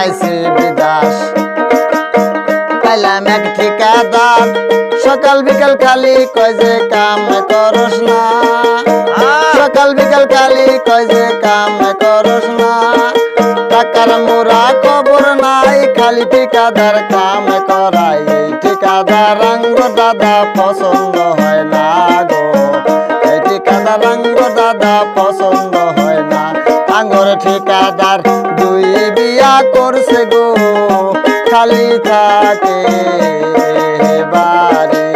আইছি বিদাস পাইলাম এক ঠিকাদার সকাল বিকাল খালি কয় যে কাম করস না সকাল বিকাল খালি কয় যে কাম করস না টাকার মোরা খবর নাই খালি ঠিকাদার কাম করাই এই ঠিকাদার রঙ্গ দাদা পছন্দ হয় না গো এই ঠিকাদার রঙ্গ দাদা পছন্দ হয় না আঙ্গর ঠিকাদার দুই বিয়া করছে গো খালি থাকে বাড়ি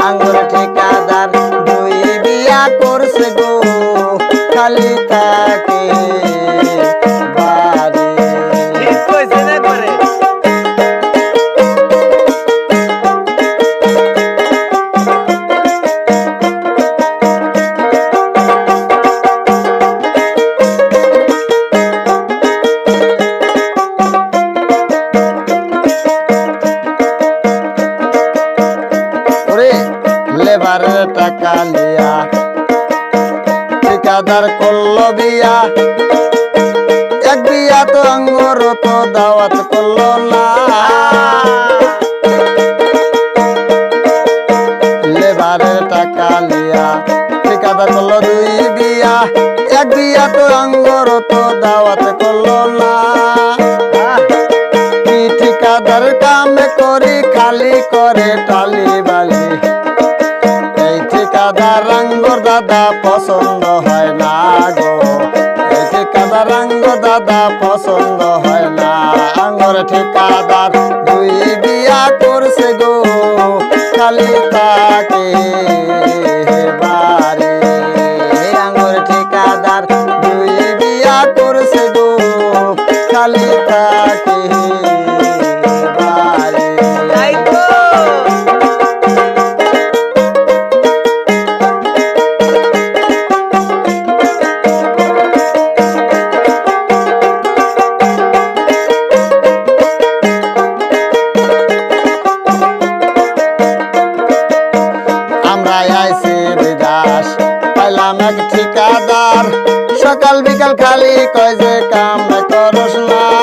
আঙ্গর ঠিকাদার দুই বিয়া করছে গো খালি থাকে বাড়ি ঠিক কইছেন একবারে লেবারের টাকা লিয়া ঠিকাদার করলো বিয়া এক বিয়া তো আঙ্গুর তো দাওয়াত করলো না লেবারের টাকা লিয়া ঠিকাদার করলো দুই বিয়া এক বিয়া তো আঙ্গুর তো দাওয়াত করলো না কি ঠিকাদার কাম করি খালি করে টালি বালি ঠিকাদার রঙ্গর দাদা পছন্দ হয় না গো এই ঠিকাদার রঙ্গ দাদা পছন্দ হয় না আঙ্গর ঠিকাদার দুই বিয়া করছে গো খালি থাকে বাড়ি আঙ্গর ঠিকাদার দুই বিয়া করছে গো খালি থাকে বাড়ি তাই তো আইছি বিদাস পাইলাম এক ঠিকাদার সকাল বিকাল খালি কয় যে কাম করস না